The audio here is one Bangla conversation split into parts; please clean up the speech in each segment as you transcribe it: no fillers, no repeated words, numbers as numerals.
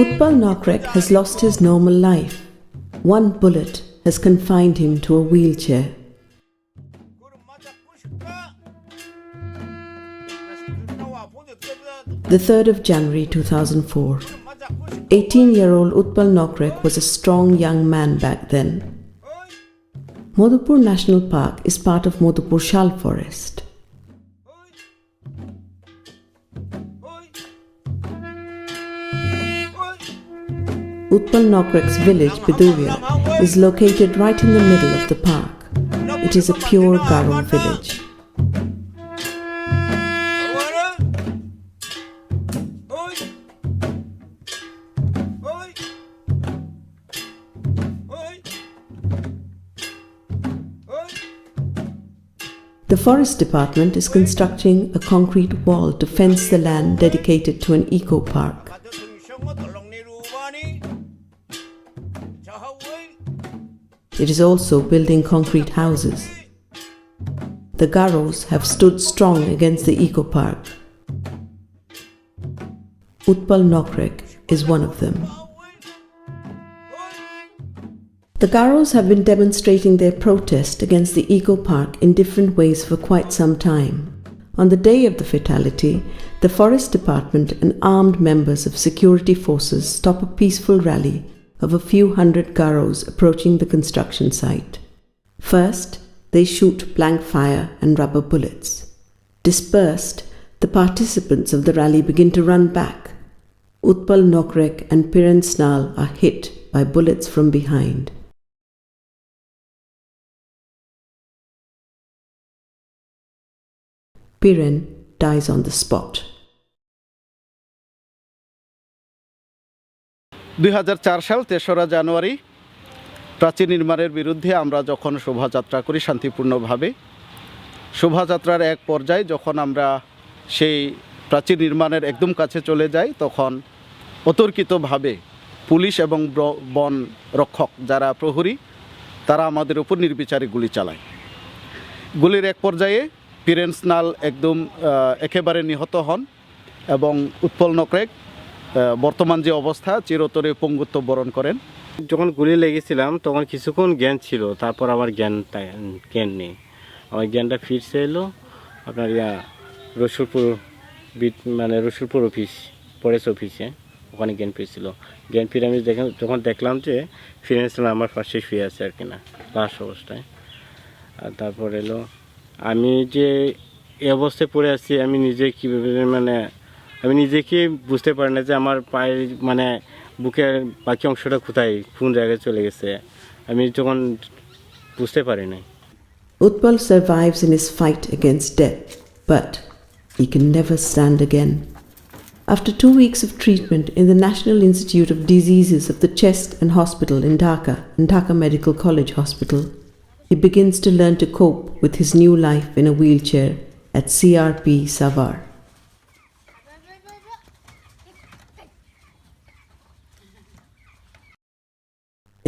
Utpal Nokrek has lost his normal life. One bullet has confined him to a wheelchair. The 3rd of January 2004. 18-year-old Utpal Nokrek was a strong young man back then. Modhupur National Park is part of Modhupur Shal Forest. Utpal Nokrek's village, Biduvia, is located right in the middle of the park. It is a pure Garo village. The Forest Department is constructing a concrete wall to fence the land dedicated to an eco-park. It is also building concrete houses. The Garos have stood strong against the eco-park. Utpal Nokrek is one of them. The Garos have been demonstrating their protest against the eco-park in different ways for quite some time. On the day of the fatality, the Forest Department and armed members of security forces stop a peaceful rally of a few hundred Garos approaching the construction site. First, they shoot blank fire and rubber bullets. Dispersed, the participants of the rally begin to run back. Utpal Nokrek and Piran Snal are hit by bullets from behind. Piran dies on the spot. 2004 সাল 3রা জানুয়ারি প্রাচীর নির্মাণের বিরুদ্ধে আমরা যখন শোভাযাত্রা করি শান্তিপূর্ণভাবে, শোভাযাত্রার এক পর্যায়ে যখন আমরা সেই প্রাচীর নির্মাণের একদম কাছে চলে যাই, তখন অতর্কিতভাবে পুলিশ এবং বন রক্ষক যারা প্রহরী তারা আমাদের উপর নির্বিচারে গুলি চালায়। গুলির এক পর্যায়ে পিরেন স্নাল একদম একেবারে নিহত হন এবং উৎপল নকরেক বর্তমান যে অবস্থা চিরতরে পঙ্গুত্ব বরণ করেন। যখন গুলি লেগেছিলাম তখন কিছুক্ষণ জ্ঞান ছিল, তারপর আমার জ্ঞান নেই। আমার জ্ঞানটা ফিরছে এলো আপনার রসুলপুর রসুলপুর অফিস ফরেস্ট অফিসে, ওখানে জ্ঞান ফিরছিল। জ্ঞান ফিরে আমি যখন দেখলাম যে ফিরেন্সিয়াল আমার পাশে শুয়ে আছে আর কি না, লাশ অবস্থায়। আর তারপর এলো আমি যে এই অবস্থায় পড়ে আছি, আমি নিজে কীভাবে আমি নিজেকে বুঝতে পারি না যে আমার পায়ের বুকের বাকি অংশটা কোথায় কোন জায়গায় চলে গেছে, আমি যখন বুঝতে পারি না। Utpal survives in his fight against death, but he can never stand again. After 2 weeks of treatment in the National Institute of Diseases of the Chest and Hospital in Dhaka Medical College Hospital, he begins to learn to cope with his new life in a wheelchair at CRP Savar.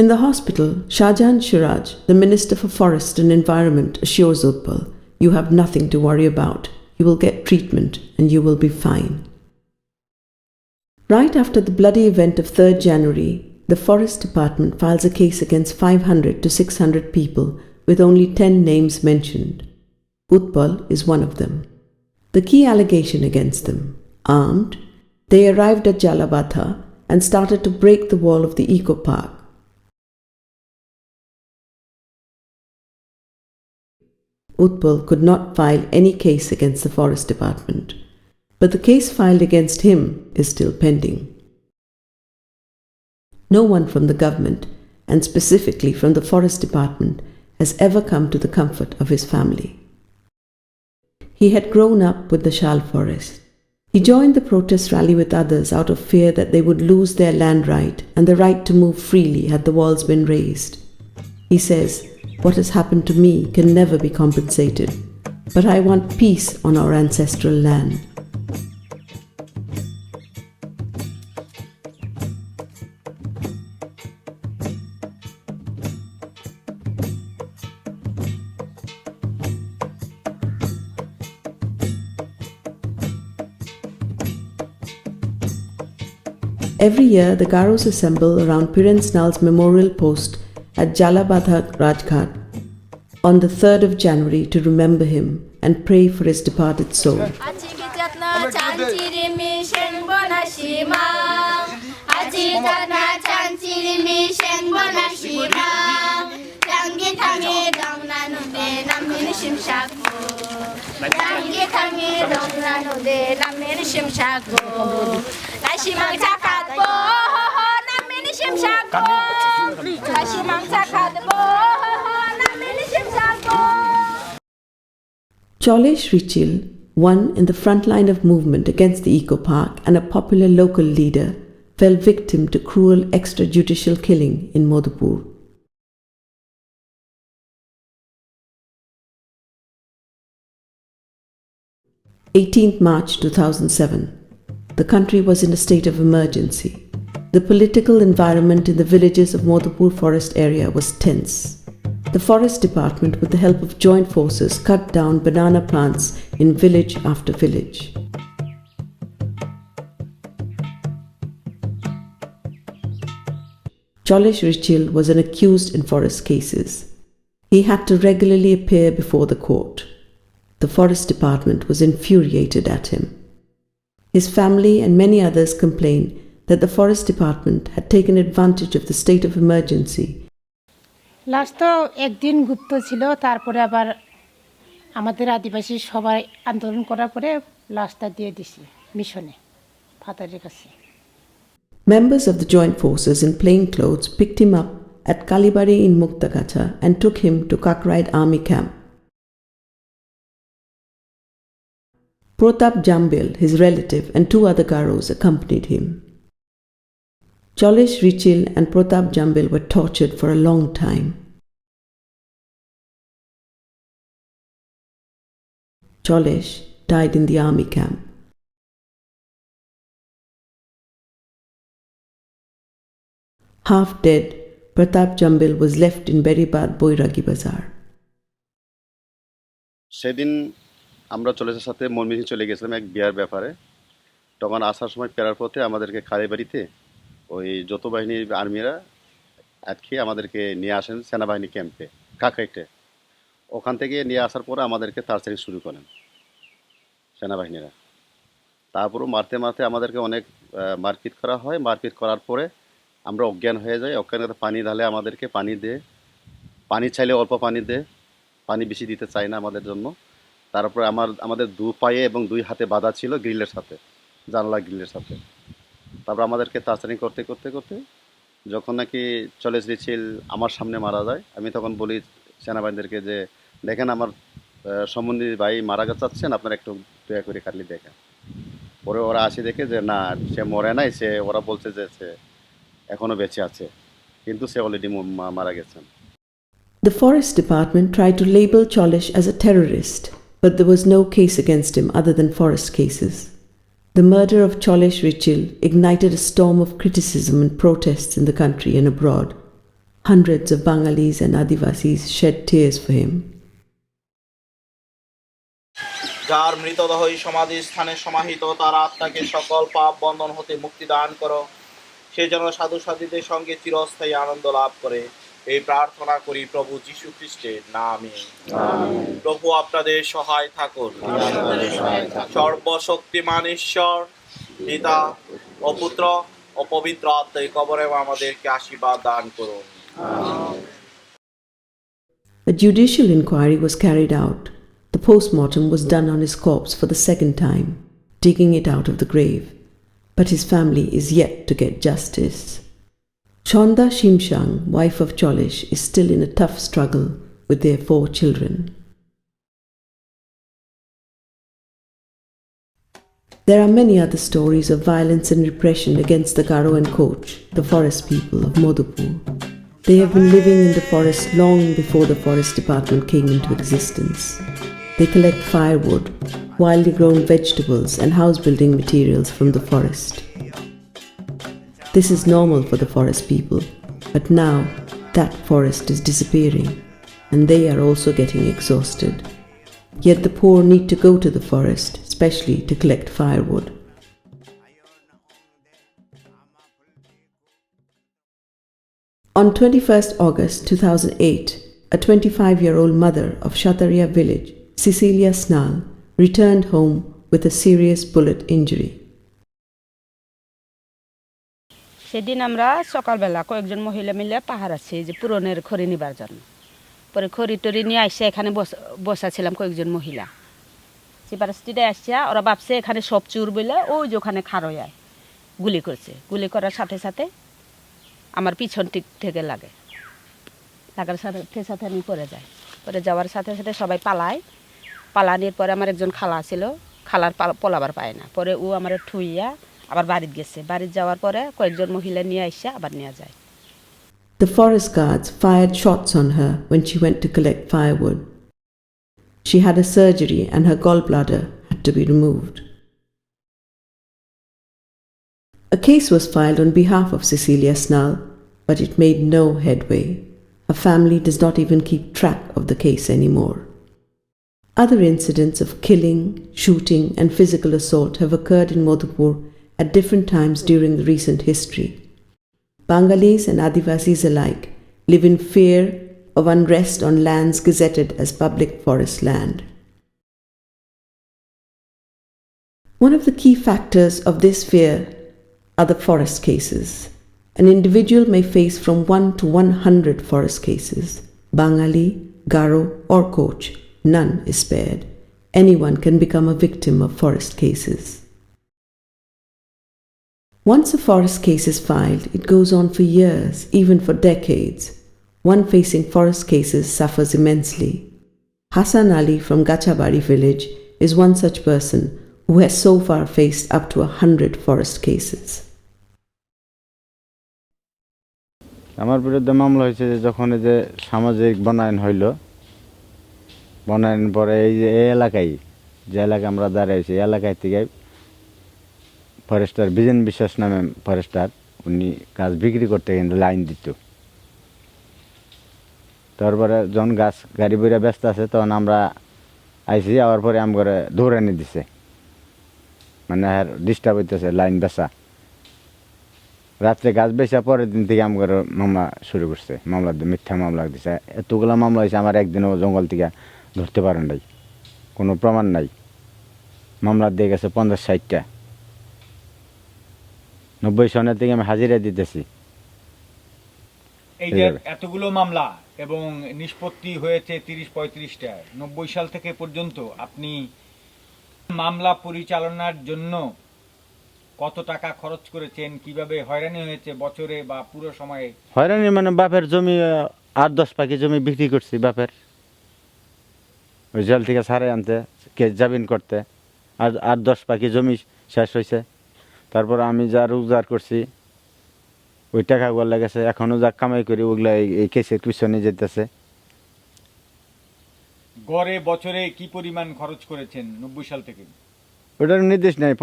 In the hospital, Shahjahan Shiraj, the Minister for Forest and Environment, assures Utpal, "You have nothing to worry about. You will get treatment and you will be fine." Right after the bloody event of 3rd January, the Forest Department files a case against 500 to 600 people with only 10 names mentioned. Utpal is one of them. The key allegation against them: armed, they arrived at Jalabatha and started to break the wall of the eco-park. Utpal could not file any case against the Forest Department, but the case filed against him is still pending. No one from the government, and specifically from the Forest Department, has ever come to the comfort of his family. He had grown up with the Shal forest. He joined the protest rally with others out of fear that they would lose their land right and the right to move freely had the walls been raised. He says, "What has happened to me can never be compensated, but I want peace on our ancestral land." Every year, the Garos assemble around Piran Snal's memorial post at Jalabadha Rajghat on the 3rd of January to remember him and pray for his departed soul. Cholesh Richil, one in the front line of movement against the eco park and a popular local leader, fell victim to cruel extrajudicial killing in Modhupur. 18th March 2007. The country was in a state of emergency. The political environment in the villages of Modhupur forest area was tense. The forest department, with the help of joint forces, cut down banana plants in village after village. Cholesh Richil was an accused in forest cases. He had to regularly appear before the court. The forest department was infuriated at him. His family and many others complained that the forest department had taken advantage of the state of emergency. Last তো একদিন গুপ্ত ছিল, তারপরে আবার আমাদের আদিবাসী সবাই আন্দোলন করার পরে লাশটা দিয়ে দিছি মিশনে ফাদারের কাছে। Members of the joint forces in plain clothes picked him up at Kalibari in Muktagacha and took him to Kakraid army camp. Pratap Jambil, his relative, and 2 other Garos accompanied him. Cholesh Richil and Pratap Jambil were tortured for a long time. Cholesh died in the army camp. Half dead, Pratap Jambil was left in Beribad Boiragi Bazar. সেদিন আমরা চলেছে সাথে মনমিহি চলে গেছিলাম এক বিয়ার ব্যাপারে। তখন আসার সময় ফেরার পথে আমাদেরকে কালীবাড়িতে ওই যৌথ বাহিনীর আর্মিরা আটকে আমাদেরকে নিয়ে আসেন সেনাবাহিনী ক্যাম্পে কাকাইটে। ওখান থেকে নিয়ে আসার পরে আমাদেরকে তাড়াতাড়ি শুরু করেন সেনাবাহিনীরা। তারপরও মারতে মারতে আমাদেরকে অনেক মারপিট করা হয়। মারপিট করার পরে আমরা অজ্ঞান হয়ে যাই। অজ্ঞান হয়ে পানি ঢালে আমাদেরকে, পানি চাইলে অল্প পানি দে, পানি বেশি দিতে চায় না আমাদের জন্য। তারপরে আমাদের 2 পায়ে এবং 2 হাতে বাঁধা ছিল গ্রিলের সাথে, জানলা গ্রিলের সাথে। তারপর আমাদেরকে তাড়াতাড়ি করতে করতে করতে যখন নাকি চলেশ রিচিল আমার সামনে মারা যায়, আমি তখন বলি সেনাবাহিনীদেরকে যে দেখেন আমার সম্বন্ধী ভাই মারা যাচ্ছেন, আপনারা একটু দয়া করে কাটলি দেখেন। পরে ওরা আসি দেখে যে না, সে মরে নাই, ওরা বলছে যে সে এখনো বেঁচে আছে, কিন্তু সে অলরেডি মারা গেছেন। The forest department tried to label Cholesh as a terrorist, but there was no case against him other than forest cases. The murder of Cholesh Richil ignited a storm of criticism and protests in the country and abroad. Hundreds of Bangalis and Adivasis shed tears for him. যার মৃতদেহ সমাধি স্থানে সমাহিত, তার আত্মাকে সকল পাপ বন্ধন হতে মুক্তি দান করো, সে যেন সাধু সাধীদের সঙ্গে চিরস্থায়ী আনন্দ লাভ করে, এই প্রার্থনা করি প্রভু যীশু খ্রিস্টের নামে। প্রভু আপনাদের সহায় থাকুন। সর্বশক্তিমান ঈশ্বর পিতা ও পুত্র ও পবিত্র আত্মা এই কবরে আমাদেরকে আশীর্বাদ দান করুন। A judicial inquiry was carried out. The post-mortem was done on his corpse for the 2nd time, digging it out of the grave. But his family is yet to get justice. Chonda Shimshang, wife of Cholesh, is still in a tough struggle with their 4 children. There are many other stories of violence and repression against the Garo and Koch, the forest people of Modhupur. They have been living in the forest long before the forest department came into existence. They collect firewood, wildly grown vegetables and house building materials from the forest. This is normal for the forest people, but now that forest is disappearing and they are also getting exhausted. Yet the poor need to go to the forest, especially to collect firewood. On 21st August 2008, a 25-year-old mother of Shataria village, Cecilia Snall, returned home with a serious bullet injury. সেদিন আমরা সকালবেলা কয়েকজন মহিলা মিলে পাহাড় আছে যে পুরনের খড়ি নিবার জন্য পরে খড়ি টড়ি নিয়ে আসছে এখানে বসা ছিলাম কয়েকজন মহিলা সে পরিস্থিতিতে আসছে ওরা ভাবছে এখানে সব চুর বলে ওই যে ওখানে খারোয়ায় গুলি করছে গুলি করার সাথে সাথে আমার পিছন থেকে লাগার সাথে সাথে আমি পড়ে যাই পরে যাওয়ার সাথে সাথে সবাই পালানোর পরে আমার একজন খালা ছিল খালার পলাবার পায় না পরে ও আমার ঠুইয়া আবার বাড়িতে গেছে বাড়িতে যাওয়ার পরে কয়েকজন মহিলা নিয়ে আসছে আবার নিয়ে যায় The forest guards fired shots on her when she went to collect firewood. She had a surgery and her gallbladder had to be removed. A case was filed on behalf of Cecilia Snall, but it made no headway. Her family does not even keep track of the case anymore. Other incidents of killing, shooting and physical assault have occurred in Modhupur at different times during the recent history. Bengalis and Adivasis alike live in fear of unrest on lands gazetted as public forest land. One of the key factors of this fear are the forest cases. An individual may face from 1 to 100 forest cases. Bengali, Garo or Koch, none is spared. Anyone can become a victim of forest cases. Once a forest case is filed, it goes on for years, even for decades. One facing forest cases suffers immensely. Hassan Ali from Gachabari village is one such person who has so far faced up to 100 forest cases. আমার বিরুদ্ধে মামলা হয়েছে যে যখন এই যে সামাজিক বনায়ন হইল বনায়ন পরে এই যে এই এলাকায় যে এলাকায় আমরা দাঁড়াইছি এই এলাকায় থেকে ফরেস্টার বিজেন বিশ্বাস নামে ফরেস্টার উনি গাছ বিক্রি করতে কিন্তু লাইন দিত তারপরে যখন গাছ গাড়ি বইরা ব্যস্ত আছে তখন আমরা আইসি আবার পরে আম করে দৌড়ানি দিছে মানে আর ডিস্টার্ব হইতেছে লাইন বেচা রাত্রে গাছ বেচা পরের দিন থেকে আম করে মামলা শুরু করছে মামলা মিথ্যা মামলা দিছে এতগুলো মামলা হয়েছে আমার একদিনও জঙ্গল থেকে ধরতে পারেন নাই কোনো প্রমাণ নাই মামলা দিয়ে গেছে 50-60টা 90 সনের থেকে আমি হাজিরা দিতেছি এই যে এতগুলো মামলা এবং নিষ্পত্তি হয়েছে 30-35টা 90 সাল থেকে পর্যন্ত আপনি মামলা পরিচালনার জন্য কত টাকা খরচ করেছেন কিভাবে হয়রানি হয়েছে বছরে বা পুরো সময়ে হয়রানি মানে বাপের জমি 8-10 পাখি জমি বিক্রি করছি বাপের ওই জেল থেকে ছাড়ে আনতে কেস জামিন করতে আর 8-10 পাখি জমি শেষ হয়েছে তারপর আমি যা রোজগার করছি ওই টাকাগুলো লেগেছে এখনো যা কামাই করি ওগুলা এই কেসের পিছনে যেতেছে গড়ে বছরে কি পরিমাণ খরচ করেছেন 90 সাল থেকে ওটার নির্দেশ নেই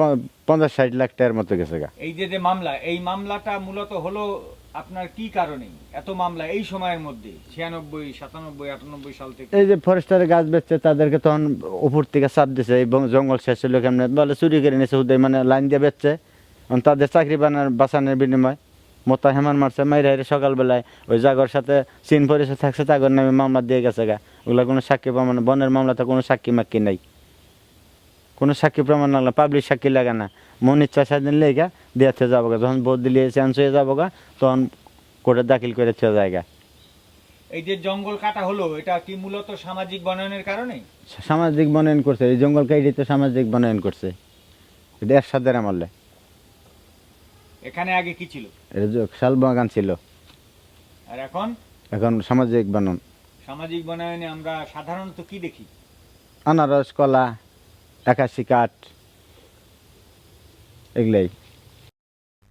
50-60 লাখ টাকার মতো গেছে গা এই যে মামলা এই মামলাটা মূলত হলো আপনার কি কারণে এত মামলা এই সময়ের মধ্যে 96 97 98 সাল থেকে এই যে ফরেস্টারে গাছ বেচছে তাদেরকে তখন উপর থেকে চাপ দিছে এবং জঙ্গল শেষ হলো কেমনে বলে চুরি করে নিয়েছে হুদাই মানে লাইন দিয়ে বেচছে তাদের চাকরি বাঁচানোর বিনিময় মোতা হেমান মারছে মাইরে হাইরে সকালবেলায় ওই জাগর সাথে চিন পরিচয় থাকছে তাগর নামে মামলা দিয়ে গেছে গা ওগুলা কোনো সাক্ষী প্রমাণ বনের মামলাতে কোনো সাক্ষী মাক্ষী নাই কোনো সাক্ষী প্রমাণ লাগলো পাবলিক সাক্ষী লাগে না মন ইচ্ছা সেদিন লেগা দিয়ে যাবো গা যখন ভোট দিলে চান্স হয়ে যাবো গা তখন কোর্টে দাখিল করে জায়গা এই যে জঙ্গল কাটা হলো এটা কি মূলত সামাজিক বনায়নের কারণে সামাজিক বনায়ন করছে এই জঙ্গল কাইটে তো সামাজিক বনায়ন করছে এটা একসাথে মারলে এখানে আগে কি ছিল এটা শাল বাগান ছিল আর এখন এখন সামাজিক বনায়ন সামাজিক বনায়নে আমরা সাধারণত কি দেখি আনারস কলা 81 কাঠ এগুলাই।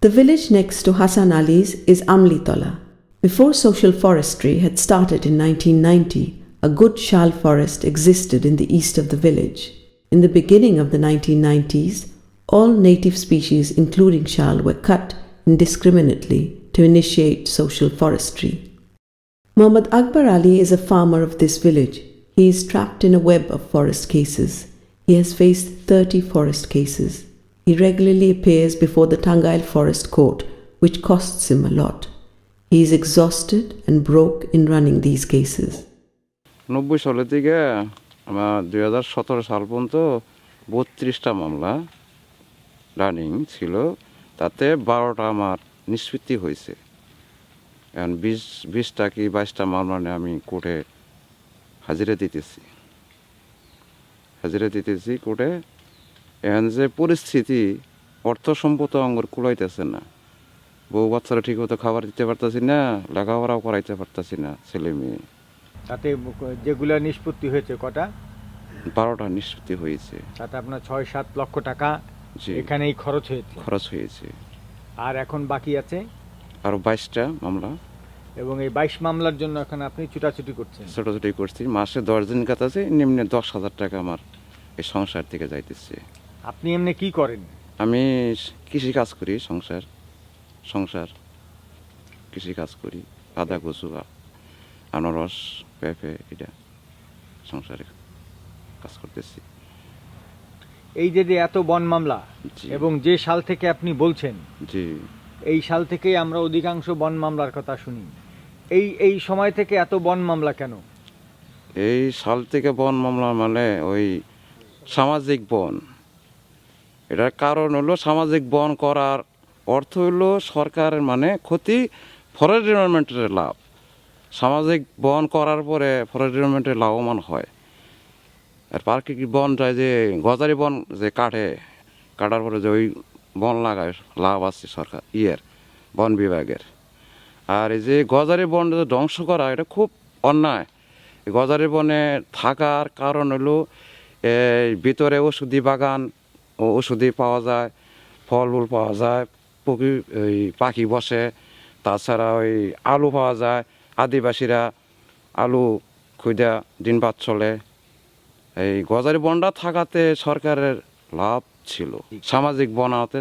The village next to Hassan Ali's is Amlitola. Before social forestry had started in 1990, a good shal forest existed in the east of the village. In the beginning of the 1990s, all native species, including shal, were cut indiscriminately to initiate social forestry. Muhammad Akbar Ali is a farmer of this village. He is trapped in a web of forest cases. He has faced 30 forest cases. He regularly appears before the Tangail Forest Court, which costs him a lot. He is exhausted and broke in running these cases. 90 সালের দিকে আমার 2017 সাল পর্যন্ত 32টা মামলা রানিং ছিল, তাতে 12টা আমার নিষ্পত্তি হয়েছে। এখন 20টা কি 22টা মামলা নিয়ে আমি কোর্টে হাজিরা দিতেছি কোর্টে। এখন যে পরিস্থিতি, অর্থ সম্পদ অঙ্গর কুলাইতেছে না, বউ বাচ্চারা ঠিক মতো খাবার দিতে পারতেছি না, লেখাপড়াও করাইতে পারতেছি না ছেলে মেয়ে। তাতে যেগুলো নিষ্পত্তি হয়েছে কটা? 12টা নিষ্পত্তি হয়েছে। তাতে আপনার 6-7 লক্ষ টাকা এখানেই খরচ হয়েছে। আর এখন বাকি আছে আরো 22টা মামলা, এবং এই 22 মামলার জন্য এখন আপনি ছুটাছুটি করছি। মাসে 10 দিন কাটাছে, নিম্নে 10,000 টাকা আমার এই সংসার থেকে যাইতেছে। আপনি এমনি কি করেন? আমি কৃষি কাজ করি, সংসার কৃষি কাজ করি, আদা কচু আনারস পেঁপে, এটা সংসারে কাজ করতেছি। এই যে এত বন মামলা এবং যে সাল থেকে আপনি বলছেন, জি, এই সাল থেকেই আমরা অধিকাংশ বন মামলার কথা শুনি। এই সময় থেকে এত বন মামলা কেন? এই সাল থেকে বন মামলা মানে ওই সামাজিক বন। এটার কারণ হলো সামাজিক বন করার অর্থ হলো সরকারের মানে ক্ষতি, ফরেস্ট ডিপার্টমেন্টের লাভ। সামাজিক বন করার পরে ফরেস্ট ডিপার্টমেন্টের লাভবান হয়। আর প্রাকৃতিক বন যায় যে গজারি বন যে কাটার পরে যে ওই বন লাগায়, লাভ আছে সরকার বন বিভাগের। আর এই যে গজারি বন ধ্বংস করা, এটা খুব অন্যায়। গজারি বনে থাকার কারণ হলো এই ভিতরে ওষুধি বাগান ও ওষুধি পাওয়া যায়, ফল ফুল পাওয়া যায়, পাখি বসে, তাছাড়া ওই আলু পাওয়া যায়, আদিবাসীরা আলু খুঁজা দিন বাদ চলে। এই গজারি বনটা থাকাতে সরকারের লাভ ছিল, সামাজিক বনাতে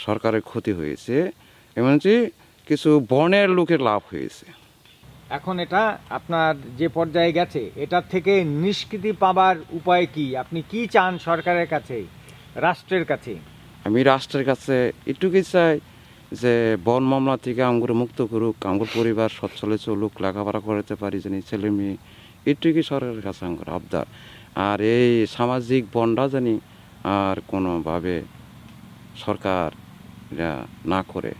সরকারের ক্ষতি হয়েছে, এমনকি কিছু বনের লোকের লাভ হয়েছে। এখন এটা আপনার যে পর্যায়ে গেছে, এটার থেকে নিষ্কৃতি পাবার উপায় কি? আপনি কি চান সরকারের কাছে, রাষ্ট্রের কাছে? আমি রাষ্ট্রের কাছে এটুকুই চাই যে বন মামলা থেকে আমগুলো মুক্ত করুক, আমগুলো পরিবার সচ্ছলে চলুক, লেখাপড়া করতে পারি জানি ছেলে মেয়ে, এটুকুই সরকারের কাছে আমার আবদার। আর এই সামাজিক বনটা জানি আর কোনোভাবে সরকার না করে।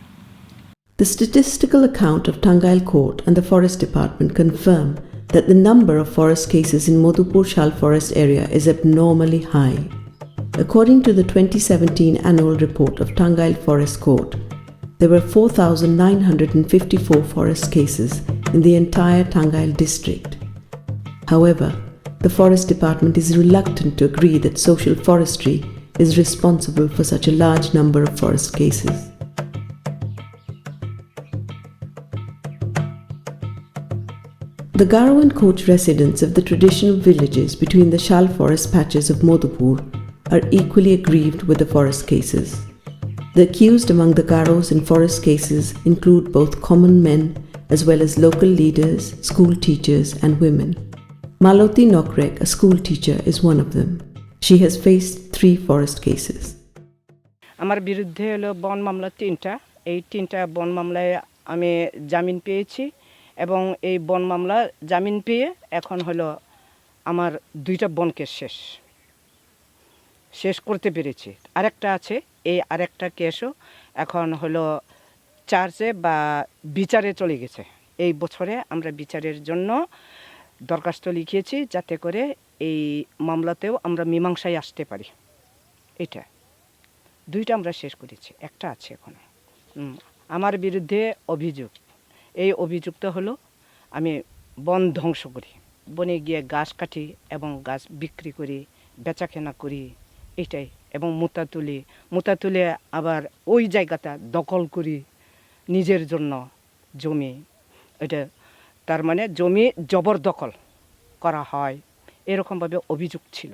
The statistical account of Tangail Court and the Forest Department confirm that the number of forest cases in Modhupur Shal Forest area is abnormally high. According to the 2017 annual report of Tangail Forest Court, there were 4,954 forest cases in the entire Tangail district. However, the Forest Department is reluctant to agree that social forestry is responsible for such a large number of forest cases. The Garo and Koch residents of the traditional villages between the Shal forest patches of Modhupur are equally aggrieved with the forest cases. The accused among the Garos in forest cases include both common men as well as local leaders, school teachers and women. Maloti Nokrek, a school teacher, is one of them. She has faced 3 forest cases. আমার বিরুদ্ধে হলো বন মামলা 3টা। এই 3টা বন মামলায় আমি জামিন পেয়েছি এবং এই বন মামলা জামিন পেয়ে এখন হলো আমার 2টা বন কেস শেষ করতে পেরেছি। আরেকটা আছে, এই আরেকটা কেসও এখন হলো চার্জে বা বিচারে চলে গেছে। এই বছরে আমরা বিচারের জন্য দরখাস্ত লিখিয়েছি যাতে করে এই মামলাতেও আমরা মীমাংসায় আসতে পারি। এটা 2টা আমরা শেষ করেছি, একটা আছে এখন। আমার বিরুদ্ধে অভিযোগ, এই অভিযোগটা হলো আমি বন ধ্বংস করি, বনে গিয়ে গাছ কাটি এবং গাছ বিক্রি করি, বেচাকেনা করি, এটাই। এবং মুতা তুলে আবার ওই জায়গাটা দখল করি নিজের জন্য জমি, এটা তার মানে জমি জবরদখল করা হয় এরকমভাবে অভিযোগ ছিল।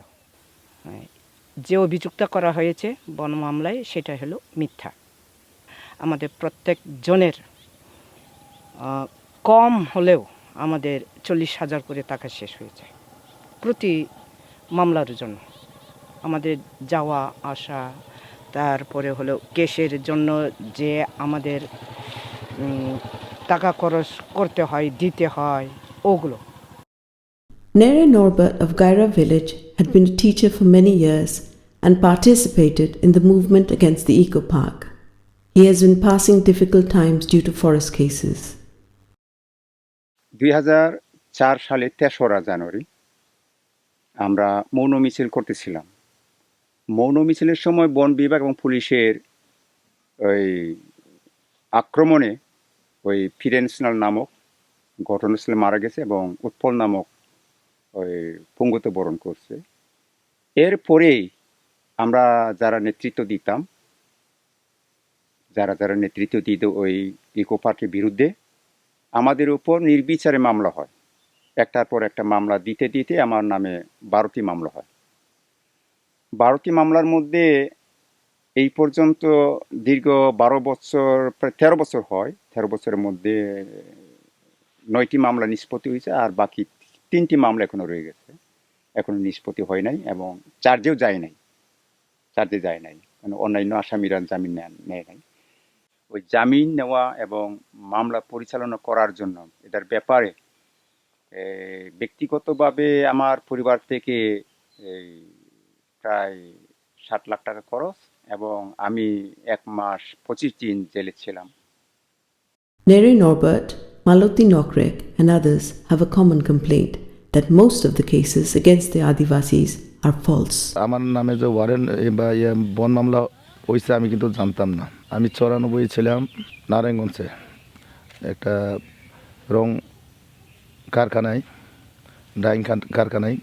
যে অভিযোগটা করা হয়েছে বন মামলায় সেটা হলো মিথ্যা। আমাদের প্রত্যেক জনের কম হলেও আমাদের 40,000 করে টাকা শেষ হয়ে যায় প্রতি মামলার জন্য। আমাদের যাওয়া আসা, তারপরে হলো কেসের জন্য যে আমাদের টাকা খরচ করতে হয়, দিতে হয়, ওগুলো। Nere Norbert of Garo village had been a teacher for many years and participated in the movement against the eco park. He has been passing difficult times due to forest cases. 2004 সালে 3রা জানুয়ারি আমরা মৌন মিছিল করতেছিলাম। মৌন মিছিলের সময় বন বিভাগ এবং পুলিশের ওই আক্রমণে ওই ফিরেন্সনাল নামক ঘটনাস্থলে মারা গেছে এবং উৎপল নামক ওই পঙ্গুতে বরণ করছে। এরপরেই আমরা যারা নেতৃত্ব দিতাম, যারা নেতৃত্ব দিত ওই ইকো পার্কের বিরুদ্ধে, আমাদের উপর নির্বিচারে মামলা হয়। একটার পর একটা মামলা দিতে দিতে আমার নামে 12টি মামলা হয়। 12টি মামলার মধ্যে এই পর্যন্ত দীর্ঘ 12 বছর, প্রায় 13 বছর হয়। 13 বছরের মধ্যে 9টি মামলা নিষ্পত্তি হয়েছে, আর বাকি 3টি মামলা এখনো রয়ে গেছে, এখনো নিষ্পত্তি হয় নাই এবং চার্জে যায় নাই, মানে অন্যান্য আসামিরা জামিন নেয় নাই। ওই জামিন নেওয়া এবং মামলা পরিচালনা করার জন্য এটার ব্যাপারে ব্যক্তিগতভাবে আমার পরিবার থেকে প্রায় 7 লাখ টাকা খরচ এবং আমি 1 মাস 25 দিন জেলে ছিলাম। Nere Norbert, Maloti Nokrek and others have a common complaint that most of the cases against the Adivasis are false. আমার নামে যে ওয়ারেন্ট বা বন মামলা হয়েছে আমি কিন্তু জানতাম না। আমি 94 ছিলাম নারায়ণগঞ্জে একটা রং কারখানায়, ডাইং কারখানায়,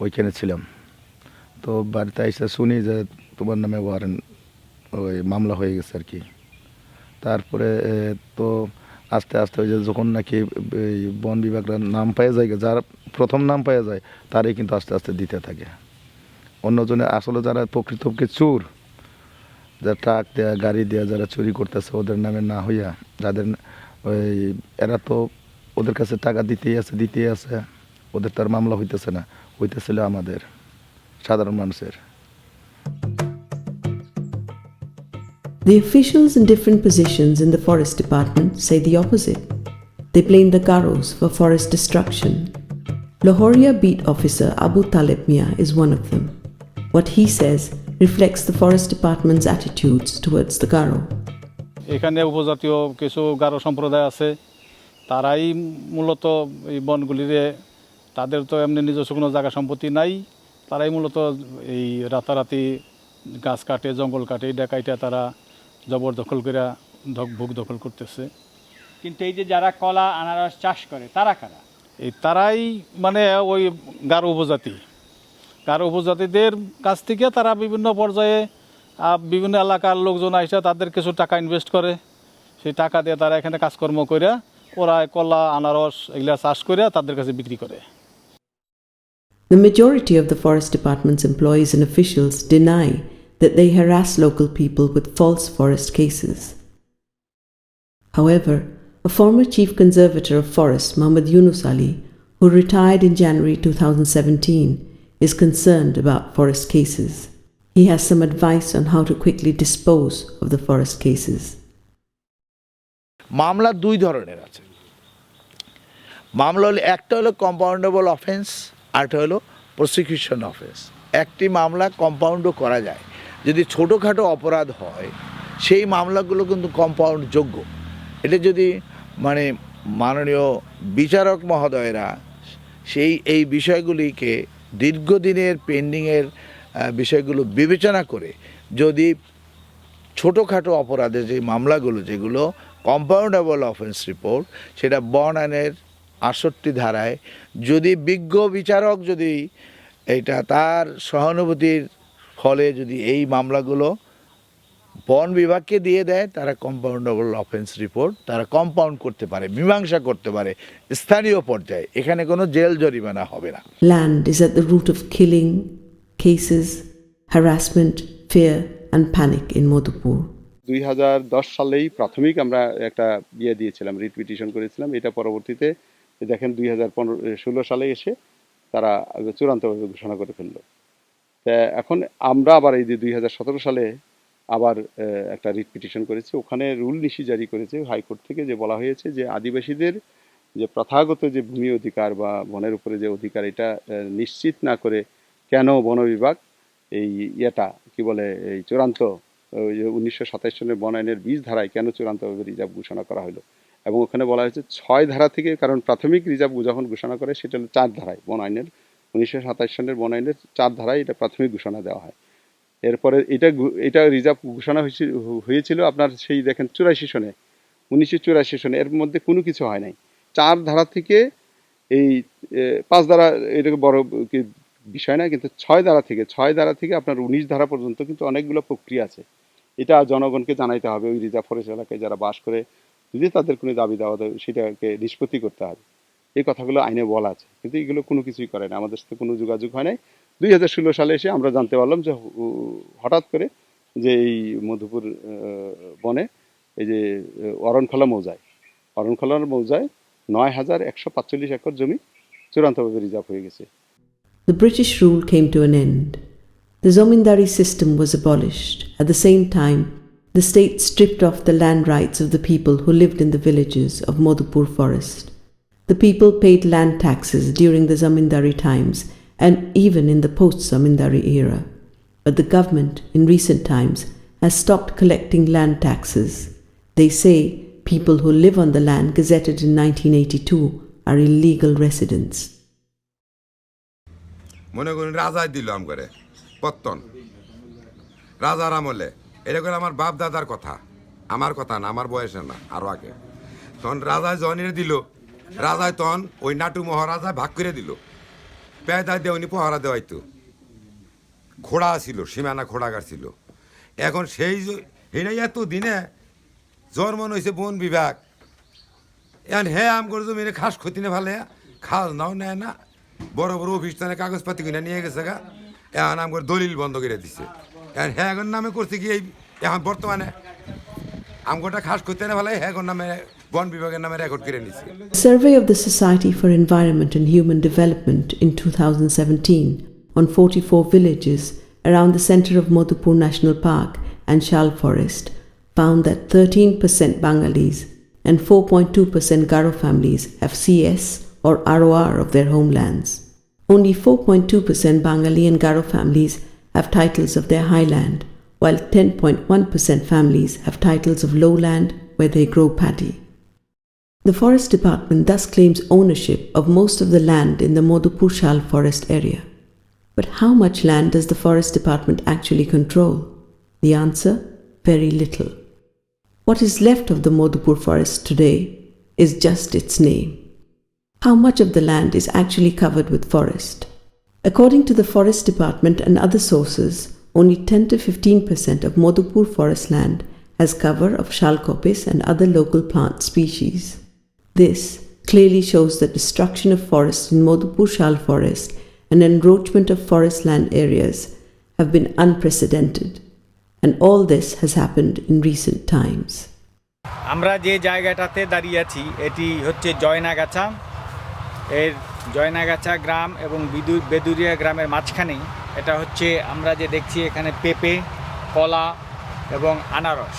ওইখানে ছিলাম। তো বাড়িতে এসে শুনি যে তোমার নামে ওয়ারেন্ট ওই মামলা হয়ে গেছে আর কি। তারপরে তো আস্তে আস্তে ওই যে যখন নাকি বন বিভাগরা নাম পেয়ে যায়, যার প্রথম নাম পেয়ে যায় তারই কিন্তু আস্তে আস্তে দিতে থাকে। অন্যজনে আসলে যারা প্রকৃতপক্ষে চোর, যারা ট্রাক দেয়া গাড়ি দেয়া যারা চুরি করতেছে, ওদের নামে না হইয়া যাদের ওই এরা তো ওদের কাছে টাকা দিতেই আছে, ওদের তার মামলা হইতেছে না, হইতেছিল আমাদের সাধারণ মানুষের। The officials in different positions in the forest department say the opposite. They blame the Garos for forest destruction. Lahoria beat officer Abu Talib Mia is one of them. What he says reflects the forest department's attitudes towards the Garo. এখানে উপজাতীয় কিছু গারো সম্প্রদায় আছে, তারাই মূলত এই বনগুলিরে, তাদের তো এমনি নিজস্ব কোনো জায়গা সম্পত্তি নাই, তারাই মূলত এই রাতারাতি গাছ কাটে, জঙ্গল কাটে, ডাকাইটা তারা জবরদখল করে ভোগ দখল করতেছে। কিন্তু এই যে যারা কলা আনারস চাষ করে তারা কারা? এই তারাই মানে ওই গারো উপজাতিদের কাছ থেকে তারা বিভিন্ন পর্যায়ে বিভিন্ন এলাকার লোকজন আসে, তাদের কিছু টাকা ইনভেস্ট করে, সেই টাকা দিয়ে তারা এখানে কাজকর্ম করে ওরা কলা আনারস এগুলা চাষ করে তাদের কাছে বিক্রি করে। The majority of the forest department's employees and officials deny that they harass local people with false forest cases. However, a former chief conservator of forests, Muhammad Yunus Ali, who retired in January 2017, is concerned about forest cases. He has some advice on how to quickly dispose of the forest cases. মামলা 2 ধরনের আছে। মামলা হলো একটা হলো কম্পাউন্ডেবল অফেন্স, আরেকটা হলো প্রসিকিউশন অফেন্স। একটি মামলা কম্পাউন্ডও করা যায়, যদি ছোটোখাটো অপরাধ হয় সেই মামলাগুলো কিন্তু কম্পাউন্ড যোগ্য। এটা যদি মানে মাননীয় বিচারক মহোদয়রা এই বিষয়গুলিকে দীর্ঘদিনের পেন্ডিংয়ের বিষয়গুলো বিবেচনা করে যদি ছোটোখাটো অপরাধের যে মামলাগুলো যেগুলো কম্পাউন্ডেবল অফেন্স রিপোর্ট, সেটা বন আইনের 68 ধারায় যদি বিজ্ঞ বিচারক যদি এটা তার সহানুভূতির ফলে যদি এই মামলাগুলো বন বিভাগকে দিয়ে দেয়, তারা কম্পাউন্ডেবল অফেন্স রিপোর্ট তারা কম্পাউন্ড করতে পারে, মীমাংসা করতে পারে স্থানীয় পর্যায়ে। এখানে কোনো জেল জরিমানা হবে না। Land is at the root of killing, cases, harassment, fear and panic in Modhupur. 2010 সালেই প্রাথমিক আমরা একটা দিয়েছিলাম, রিট পিটিশন করেছিলাম। এটা পরবর্তীতে দেখেন 2016 সালে এসে তারা চূড়ান্তভাবে ঘোষণা করে ফেললো। তা এখন আমরা আবার এই যে 2017 সালে আবার একটা রিট পিটিশন করেছি। ওখানে রুল নিশি জারি করেছে হাইকোর্ট থেকে, যে বলা হয়েছে যে আদিবাসীদের যে প্রথাগত যে ভূমি অধিকার বা বনের উপরে যে অধিকার, এটা নিশ্চিত না করে কেন বন বিভাগ এই এই চূড়ান্ত 1927 সনের বন আইনের 20 ধারায় কেন চূড়ান্তভাবে রিজার্ভ ঘোষণা করা হলো। এবং ওখানে বলা হয়েছে 6 ধারা থেকে, কারণ প্রাথমিক রিজার্ভ যখন ঘোষণা করে সেটা হলো 4 ধারায়, বন আইনের 1927 সনের বন আইনের 4 ধারায় এটা প্রাথমিক ঘোষণা দেওয়া হয়। এরপরে এটা রিজার্ভ ঘোষণা হয়েছিল আপনার সেই দেখেন 84 সনে, 1984 সনে। এর মধ্যে কোনো কিছু হয় নাই। 4 ধারা থেকে এই 5 ধারা এটা বড় বিষয় না, কিন্তু 6 ধারা থেকে আপনার 19 ধারা পর্যন্ত কিন্তু অনেকগুলো প্রক্রিয়া আছে। এটা জনগণকে জানাইতে হবে, ওই রিজার্ভ ফরেস্ট এলাকায় যারা বাস করে, যদি তাদের কোনো দাবি দেওয়া দেয় সেটাকে নিষ্পত্তি করতে হবে। এই কথাগুলো আইনে বলা আছে, কিন্তু এগুলো কোনো কিছুই করে না, আমাদের সাথে কোনো যোগাযোগ হয় নাই। 2016 সালে এসে আমরা জানতে পারলাম যে হঠাৎ করে যে এই মধুপুর বনে এই যে অরণখোলা মৌজায় 9145 একর জমি চূড়ান্তভাবে রিজার্ভ হয়ে গেছে। The British rule came to an end. The zamindari system was abolished. At the same time, the state stripped off the land rights of the people who lived in the villages of Modhupur forest. The people paid land taxes during the zamindari times and even in the post-zamindari era. But the government, in recent times, has stopped collecting land taxes. They say people who live on the land gazetted in 1982 are illegal residents. মনে করুন রাজাই দিল আমগরে পত্তন, রাজার আমলে। এটা করে আমার বাপ দাদার কথা, আমার কথা না, আমার বয়সে না, আরও আগে। তখন রাজায় জনের দিল, রাজায় তখন ওই নাটু মহারাজায় ভাগ করে দিল। পেদায় দেওয়নি পহারা দেওয়াইতো, ঘোড়া ছিল, সীমানা ঘোড়াগার ছিল। এখন সেই এটাই এত দিনে জন্ম হয়েছে বন বিভাগ। এখন হে আমগর জমিনে খাস ক্ষতি না ভালে, খাস নাও নেয় না, বড় বড় অফিস থানে কাগজপাতি কিনে নিয়ে গেছে গা। এখন আমগর দলিল বন্ধ করে দিচ্ছে। এখন হ্যাঁ এখন নামে করছে কি, এই এখন বর্তমানে আমগরটা খাস ক্ষতি না ভালে, হ্যাঁ এখন নামে বন বিভাগের নামে রেকর্ড করে নিচ্ছে। Survey of the Society for Environment and Human Development in 2017 on 44 villages around the center of Modhupur National Park and Shal Forest found that 13% Bengalis and 4.2% Garo families have CS or ROR of their homelands. Only 4.2% Bengali and Garo families have titles of their highland, while 10.1% families have titles of lowland where they grow paddy. The Forest Department thus claims ownership of most of the land in the Modhupur Shal forest area. But how much land does the Forest Department actually control? The answer? Very little. What is left of the Modhupur forest today is just its name. How much of the land is actually covered with forest? According to the Forest Department and other sources, only 10 to 15% of Modhupur forest land has cover of shalcopis and other local plant species. This clearly shows that destruction of forests in Modhupur Shal forest and encroachment of forest land areas have been unprecedented, and all this has happened in recent times. আমরা যে জায়গাটাতে দাঁড়িয়ে আছি এটি হচ্ছে জয়নাগাছা। এর জয়নাগাছা গ্রাম এবং বেদুরিয়া গ্রামের মাঝখানেই এটা হচ্ছে আমরা যে দেখছি এখানে পেঁপে, কলা এবং আনারস,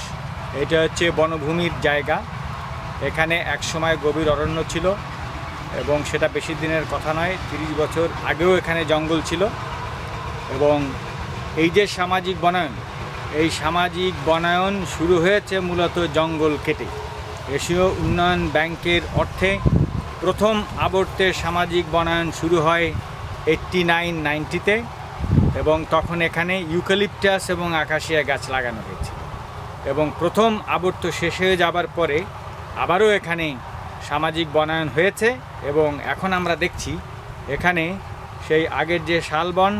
এটা হচ্ছে বনভূমির জায়গা। এখানে একসময় গভীর অরণ্য ছিল এবং সেটা বেশি দিনের কথা নয়, 30 বছর আগেও এখানে জঙ্গল ছিল। এবং এই যে সামাজিক বনায়ন, এই সামাজিক বনায়ন শুরু হয়েছে মূলত জঙ্গল কেটে। এশীয় উন্নয়ন ব্যাংকের অর্থে প্রথম আবর্তে সামাজিক বনায়ন শুরু হয় 89-90-তে, এবং তখন এখানে ইউক্যালিপটাস এবং আকাশিয়া গাছ লাগানো হয়েছিল। এবং প্রথম আবর্ত শেষ হয়ে যাবার পরে আবারও এখানে সামাজিক বনায়ন হয়েছে এবং এখন আমরা দেখছি এখানে সেই আগের যে শালবন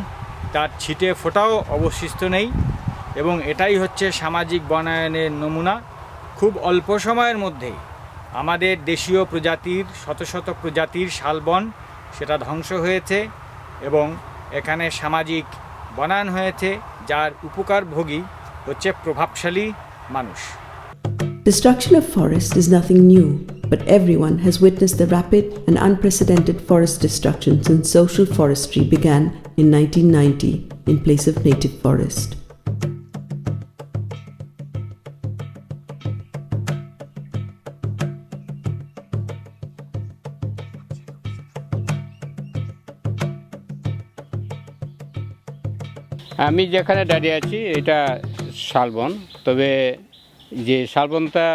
তার ছিটে ফোঁটাও অবশিষ্ট নেই এবং এটাই হচ্ছে সামাজিক বনায়নের নমুনা। খুব অল্প সময়ের মধ্যে আমাদের দেশীয় প্রজাতির শত শত প্রজাতির শালবন সেটা ধ্বংস হয়েছে এবং এখানে সামাজিক বনায়ন হয়েছে, যার উপকারভোগী হচ্ছে প্রভাবশালী মানুষ। Destruction of forests is nothing new, but everyone has witnessed the rapid and unprecedented forest destruction since social forestry began in 1990 in place of native forest. আমি যেখানে দাঁড়িয়ে আছি এটা শালবন, তবে যে শালবনটা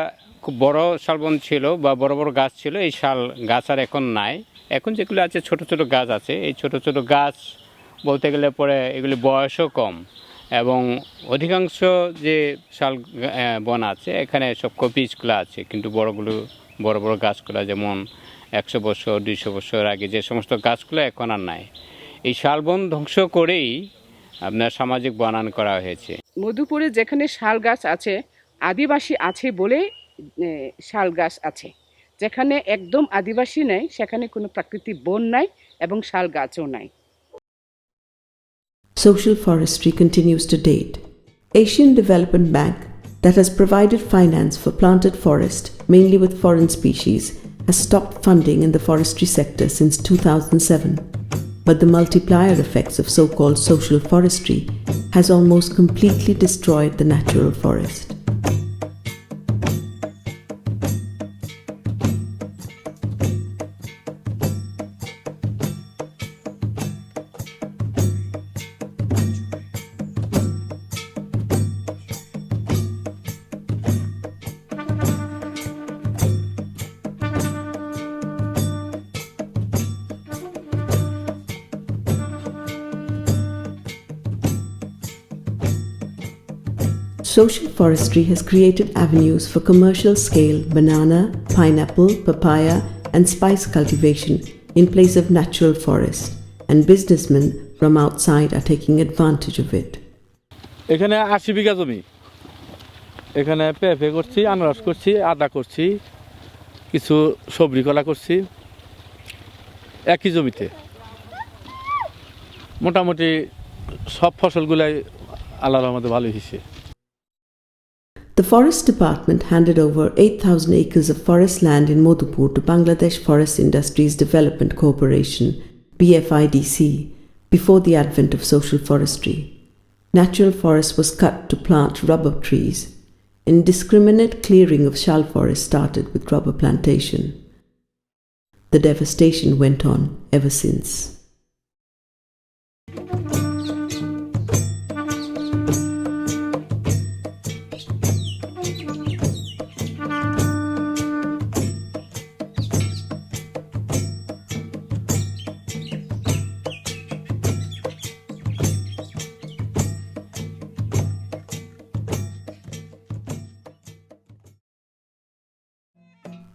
খুব বড় শালবন ছিল বা বড় বড় গাছ ছিল, এই শাল গাছ আর এখন নাই। এখন যেগুলো আছে ছোট ছোট গাছ আছে। এই ছোট ছোট গাছ বলতে গেলে পরে এগুলি বয়সও কম এবং অধিকাংশ যে শাল বন আছে এখানে সব কপিজগুলো আছে, কিন্তু বড় বড় গাছগুলো যেমন 100 বছর 200 বছর আগে যে সমস্ত গাছগুলো এখন আর নাই। এই শালবন ধ্বংস করেই আপনার সামাজিক বনায়ন করা হয়েছে। মধুপুরে যেখানে শাল গাছ আছে, আদিবাসী আছে বলে শাল গাছ আছে। যেখানে একদম আদিবাসী নেই সেখানে কোনো প্রাকৃতিক বন নাই এবং শাল গাছও নাই। Social forestry continues to date. Asian Development Bank, that has provided finance for planted forest, mainly with foreign species, has stopped funding in the forestry sector since 2007. But the multiplier effects of so-called social forestry has almost completely destroyed the natural forest. Social forestry has created avenues for commercial-scale banana, pineapple, papaya and spice cultivation in place of natural forest, and businessmen from outside are taking advantage of it. এখানে 80 বিঘা জমি, এখানে পেঁপে করছি, আনারস করছি, আদা করছি, কিছু সবজি কলা করছি একই জমিতে। মোটামুটি সব ফসলগুলাই আল্লাহর রহমতে ভালো হয়েছে। The Forest Department handed over 8,000 acres of forest land in Modhupur to Bangladesh Forest Industries Development Corporation, BFIDC, before the advent of social forestry. Natural forest was cut to plant rubber trees. Indiscriminate clearing of shal forest started with rubber plantation. The devastation went on ever since.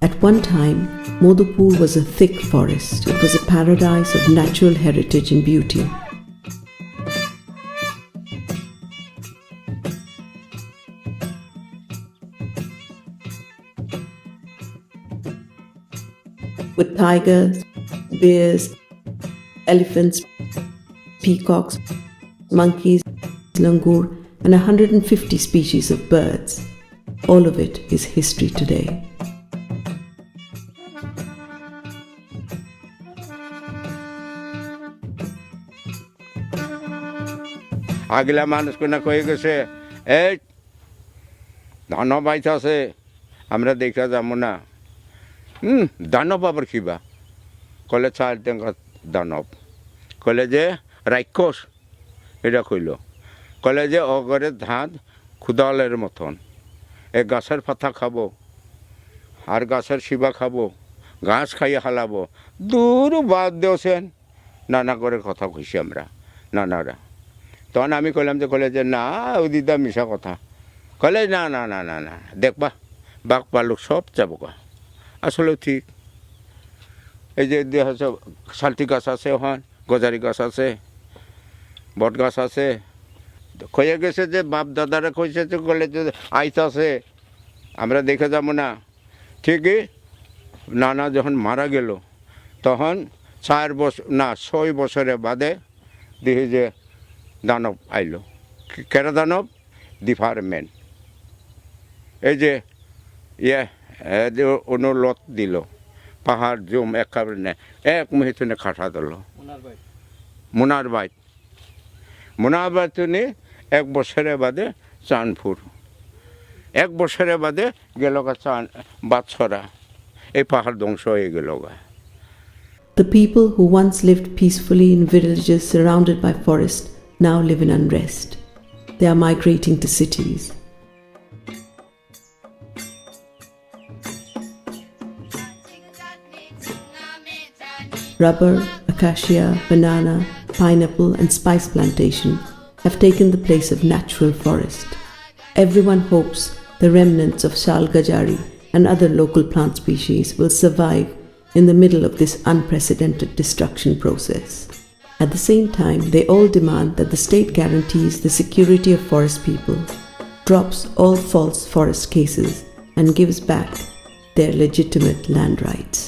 At one time, Modhupur was a thick forest. It was a paradise of natural heritage and beauty. With tigers, bears, elephants, peacocks, monkeys, langur, and 150 species of birds. All of it is history today. আগলা মানুষ কোনা কয়ে গেছে, এই ধান বাইতে আছে, আমরা দেখা যাবো না। দানব আবার কিবা কলে 4 টাকা দানব, কলে যে রাক্ষস, এটা কইল, কলে যে অগরে ধান খুদালের মতন, এই গাছের পাতা খাবো আর গাছের শিবা খাবো, ঘাস খাইয়ে হালাবো। দূর বাদ দিয়েছেন, নানা করে কথা কইছি আমরা নানারা। তখন আমি কইলাম যে, কলে যে না ও দিদা মিশা কথা, কলে না না না না না দেখবা বাঘ পালুক সব যাবো গা। আসলেও ঠিক, এই যে শালটি গাছ আছে, ওখান গজারি গাছ আছে, বট গাছ আছে ক্ষয়ে গেছে, যে বাপ দাদারা কইছে যে গলে যে আইস আছে আমরা দেখে যাবো না। ঠিকই নানা যখন মারা গেল তখন 4 বছর না 6 বছরের বাদে দেখি যে দানব আইলো। কেরা দানব? ডিপার্টমেন্ট। এই যে অনুলত দিল, পাহাড় জম একেবারে নেই, এক মুহিতনে খাটা দিল। মোনার বাইত নি 1 বছরের বাদে চাঁদপুর, 1 বছরের বাদে গেল গা বাদছড়া, এই পাহাড় ধ্বংস হয়ে গেল গা। The people who once lived peacefully in villages surrounded by forest now live in unrest. They are migrating to cities. Rubber, acacia, banana, pineapple and spice plantation have taken the place of natural forest. Everyone hopes the remnants of shal gajari and other local plant species will survive in the middle of this unprecedented destruction process. At the same time, they all demand that the state guarantees the security of forest people, drops all false forest cases and gives back their legitimate land rights.